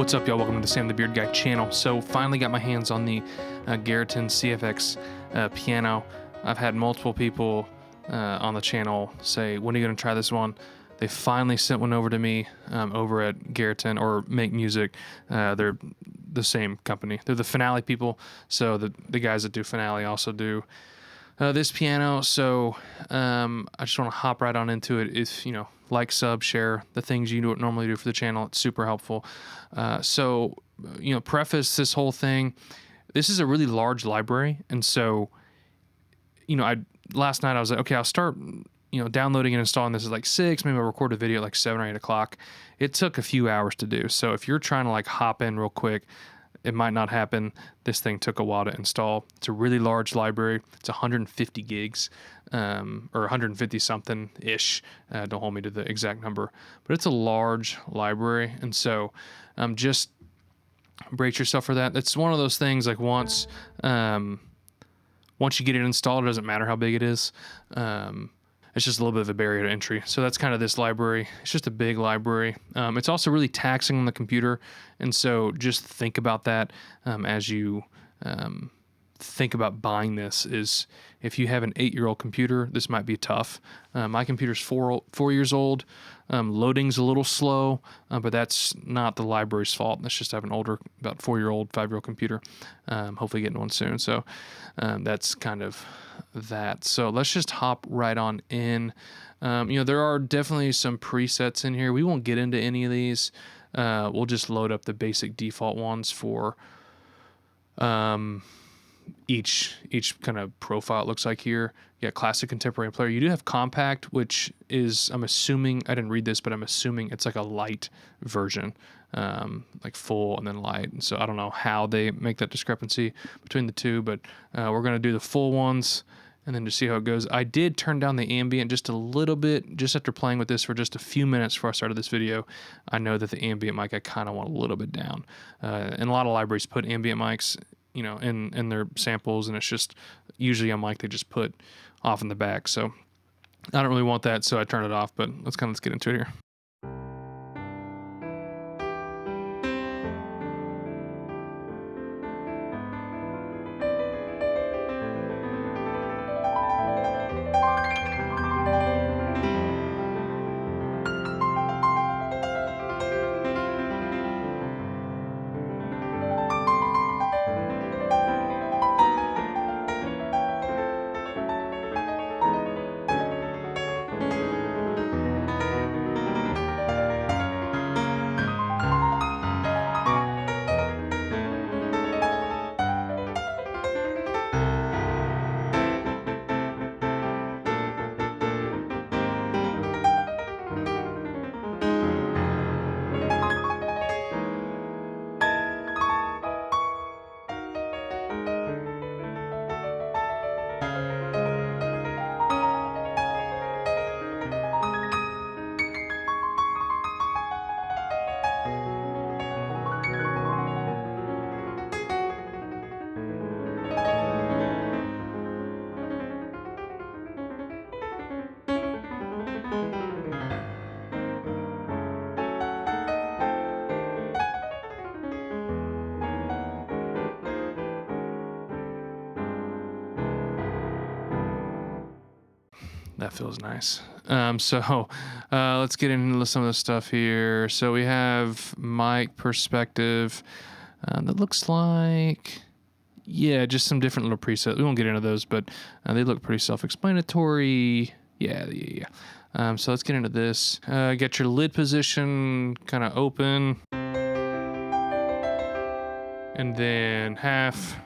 What's up, y'all? Welcome to the Sam the Beard Guy channel. So finally got my hands on the Garritan CFX piano. I've had multiple people on the channel say, when are you going to try this one? They finally sent one over to me over at Garritan, or Make Music. They're the same company. They're the Finale people. So the guys that do Finale also do this piano. So I just want to hop right on into it. If you know, like, sub, share the things you normally do for the channel. It's super helpful. So you know, preface this whole thing. This is a really large library, and so you know, last night I was like, okay, I'll start downloading and installing this at like 6. Maybe I'll record a video at like 7 or 8 o'clock. It took a few hours to do. So if you're trying to like hop in real quick, it might not happen. This thing took a while to install. It's a really large library. It's 150 gigs, or 150 something ish. Don't hold me to the exact number, but it's a large library. And so just brace yourself for that. It's one of those things, like once you get it installed, it doesn't matter how big it is. It's just a little bit of a barrier to entry. So that's kind of this library. It's just a big library. It's also really taxing on the computer. And so just think about that as you think about buying this. Is if you have an 8-year-old computer, this might be tough. My computer's 4 years old. Loading's a little slow, but that's not the library's fault. That's just I have an older, about 4-year-old, 5-year-old computer. Hopefully getting one soon. So that's kind of that. So let's just hop right on in. There are definitely some presets in here. We won't get into any of these. We'll just load up the basic default ones for each kind of profile. It looks like here. Yeah, classic, contemporary, player. You do have compact, which is, I'm assuming, I didn't read this, but I'm assuming it's like a light version, like full and then light. And so I don't know how they make that discrepancy between the two, but we're going to do the full ones and then just see how it goes. I did turn down the ambient just a little bit, just after playing with this for just a few minutes before I started this video. I know that the ambient mic I kind of want a little bit down. And a lot of libraries put ambient mics, in their samples, and it's just usually a mic they just put off in the back. So I don't really want that, so I turned it off, but let's get into it here. That feels nice. Let's get into some of the stuff here. So we have mic perspective. That looks like, yeah, just some different little presets. We won't get into those, but they look pretty self-explanatory. Yeah. So let's get into this. Get your lid position kind of open. And then half.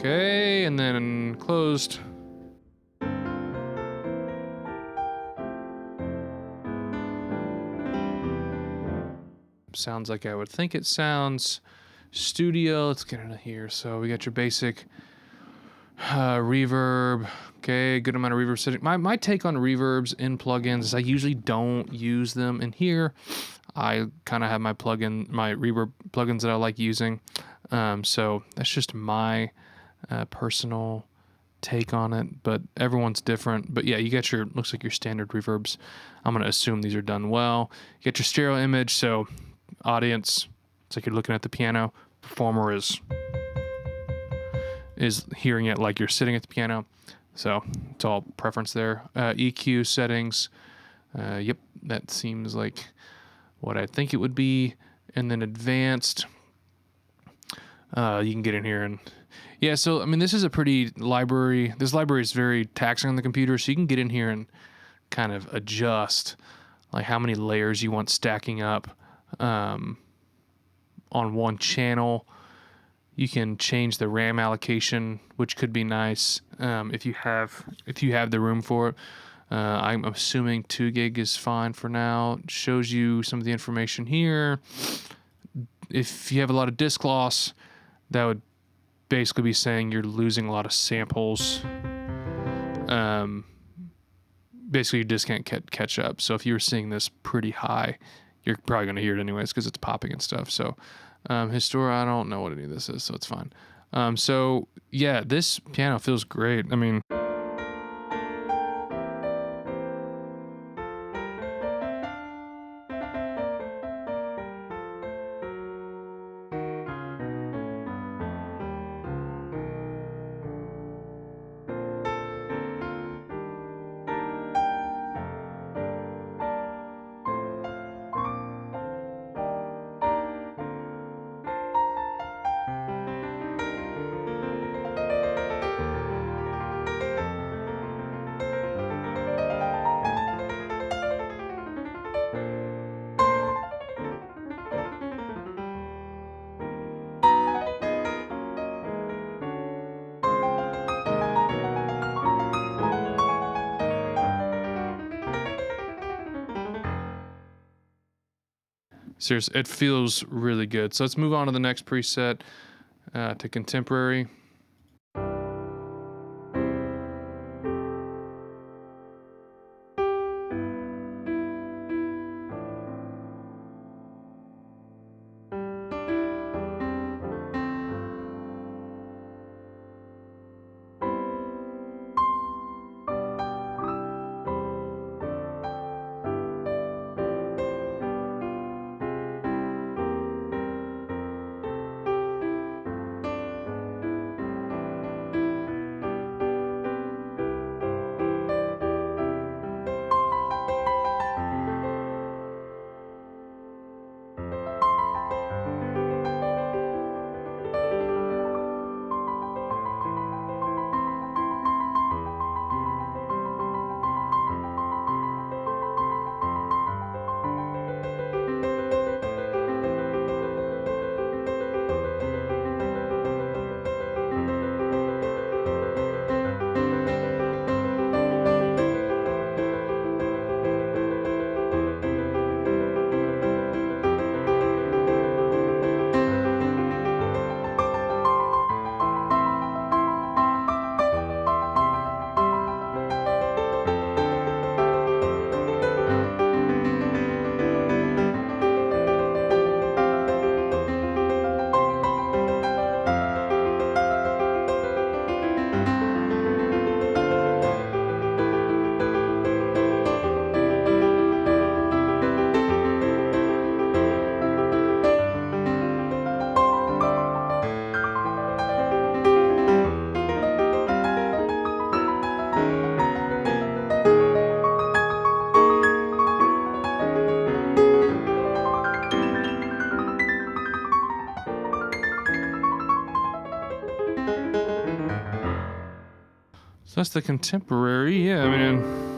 Okay, and then closed. Sounds like I would think it sounds. Studio, let's get into here. So we got your basic reverb. Okay, good amount of reverb setting. My take on reverbs in plugins is I usually don't use them in here. I kind of have my reverb plugins that I like using. So that's just my personal take on it, but everyone's different. But yeah, you got your, looks like your standard reverbs. I'm going to assume these are done well. You get your stereo image, so audience, it's like you're looking at the piano. Performer is hearing it like you're sitting at the piano. So it's all preference there. EQ settings. Yep, that seems like what I think it would be. And then advanced. You can get in here and yeah, so I mean, this is a pretty library. This library is very taxing on the computer, so you can get in here and kind of adjust like how many layers you want stacking up on one channel. You can change the RAM allocation, which could be nice if you have the room for it. I'm assuming 2 gig is fine for now. It shows you some of the information here. If you have a lot of disk loss, that would basically be saying you're losing a lot of samples. Basically, your disk can't catch up. So if you were seeing this pretty high, you're probably going to hear it anyways because it's popping and stuff. So Historia, I don't know what any of this is, so it's fine. So yeah, this piano feels great. I mean, seriously, it feels really good. So let's move on to the next preset, to contemporary. So that's the contemporary. Yeah, I mean,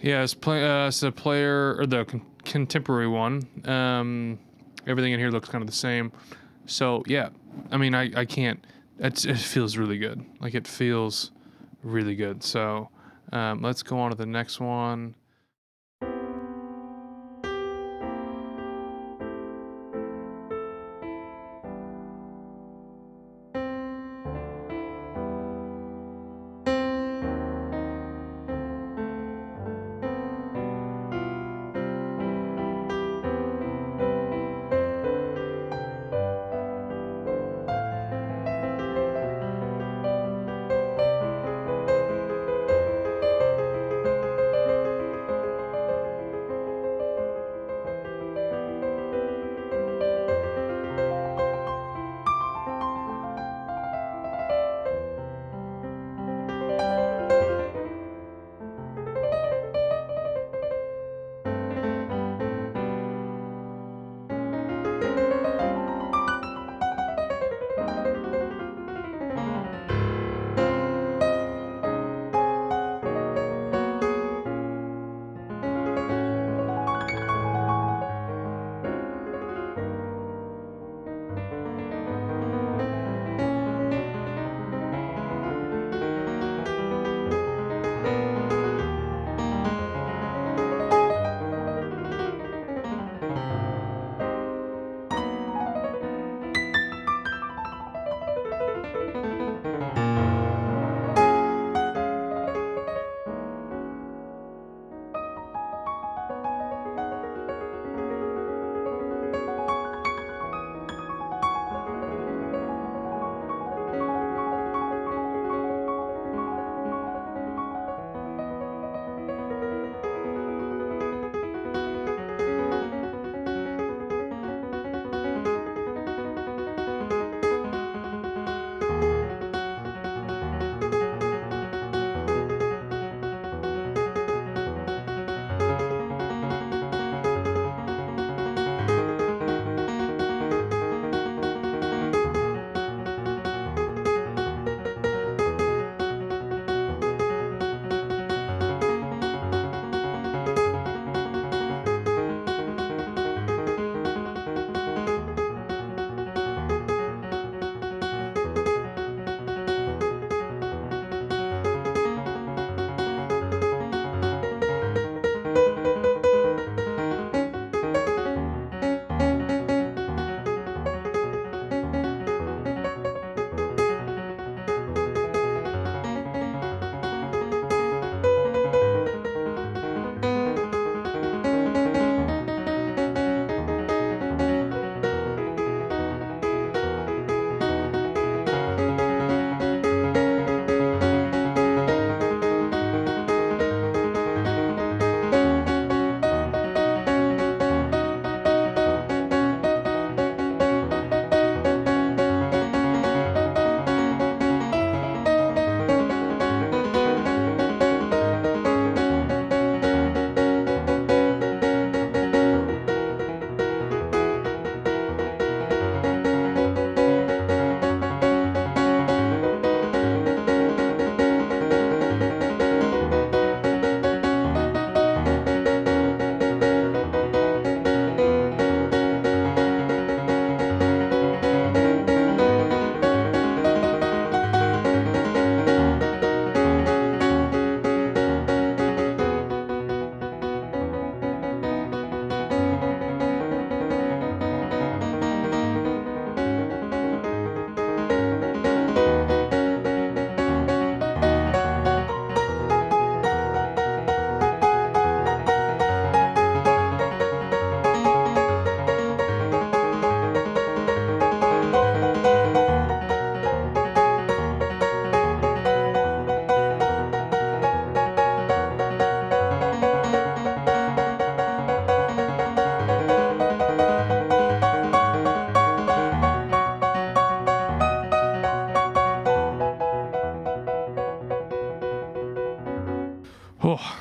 Yeah, it's a player, or the contemporary one. Everything in here looks kind of the same. So yeah, I mean, I can't. It feels really good. Like, it feels really good. So let's go on to the next one. Oh,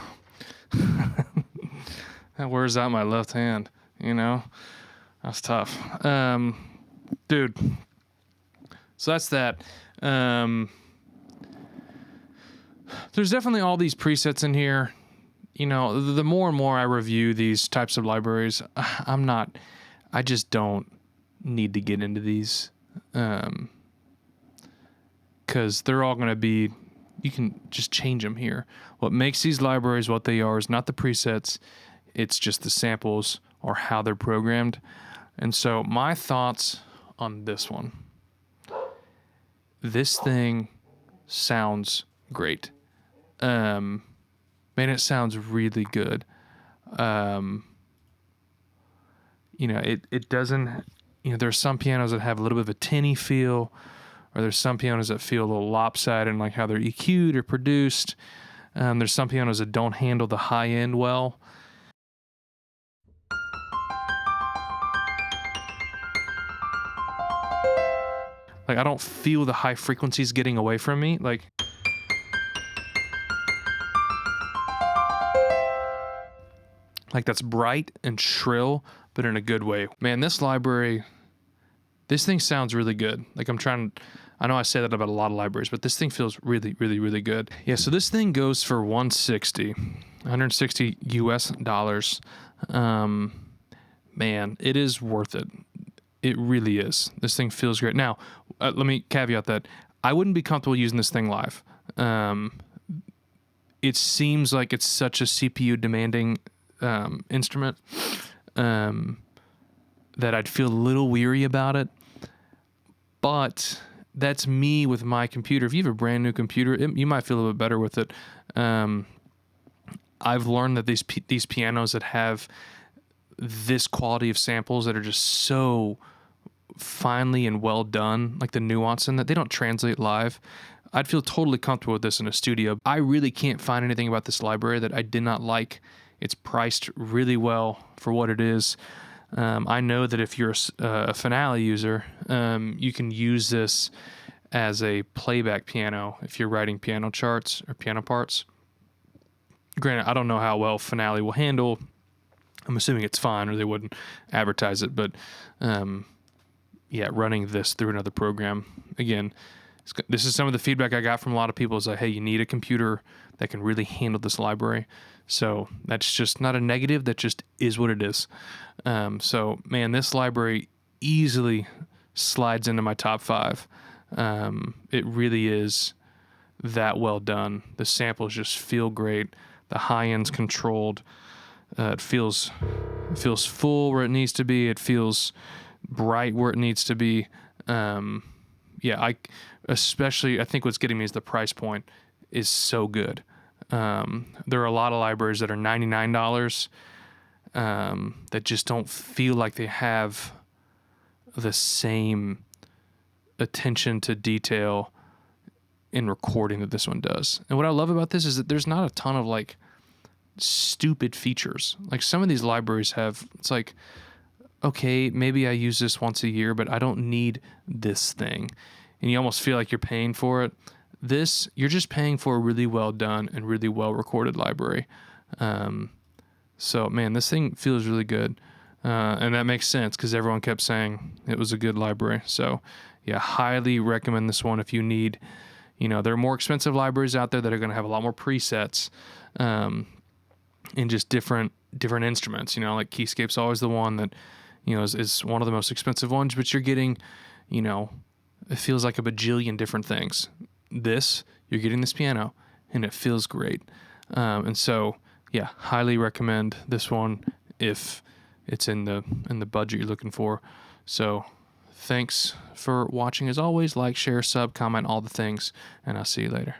that wears out my left hand, you know? That's tough. Dude. So that's that. There's definitely all these presets in here. the more and more I review these types of libraries, I just don't need to get into these, because they're all going to be, you can just change them here. What makes these libraries what they are is not the presets, it's just the samples or how they're programmed. And so my thoughts on this one. This thing sounds great. Man, it sounds really good. It doesn't, there's some pianos that have a little bit of a tinny feel, or there's some pianos that feel a little lopsided in like how they're EQ'd or produced. There's some pianos that don't handle the high end well. Like, I don't feel the high frequencies getting away from me. Like that's bright and shrill, but in a good way. Man, this library, this thing sounds really good. Like I know I say that about a lot of libraries, but this thing feels really, really, really good. Yeah, so this thing goes for $160 US. Man, it is worth it. It really is. This thing feels great. Now, let me caveat that I wouldn't be comfortable using this thing live. It seems like it's such a CPU demanding instrument that I'd feel a little weary about it. But that's me with my computer. If you have a brand new computer, you might feel a little bit better with it. I've learned that these pianos that have this quality of samples that are just so finely and well done, like the nuance in that, they don't translate live. I'd feel totally comfortable with this in a studio. I really can't find anything about this library that I did not like. It's priced really well for what it is. I know that if you're a Finale user, you can use this as a playback piano if you're writing piano charts or piano parts. Granted, I don't know how well Finale will handle. I'm assuming it's fine, or they wouldn't advertise it. But running this through another program, again, this is some of the feedback I got from a lot of people is like, hey, you need a computer that can really handle this library. So that's just not a negative. That just is what it is. So, man, this library easily slides into my top 5. It really is that well done. The samples just feel great. The high end's controlled. It feels full where it needs to be. It feels bright where it needs to be. I think what's getting me is the price point is so good. There are a lot of libraries that are $99 that just don't feel like they have the same attention to detail in recording that this one does. And what I love about this is that there's not a ton of like stupid features. Like some of these libraries have, it's like, okay, maybe I use this once a year, but I don't need this thing. And you almost feel like you're paying for it. This, you're just paying for a really well done and really well recorded library. So, man, this thing feels really good. And that makes sense because everyone kept saying it was a good library. So, yeah, highly recommend this one if you need, there are more expensive libraries out there that are going to have a lot more presets and just different instruments. Like Keyscape's always the one that, is one of the most expensive ones, but you're getting, it feels like a bajillion different things. This, you're getting this piano, and it feels great. And so, yeah, highly recommend this one if it's in the budget you're looking for. So, thanks for watching as always. Like, share, sub, comment, all the things, and I'll see you later.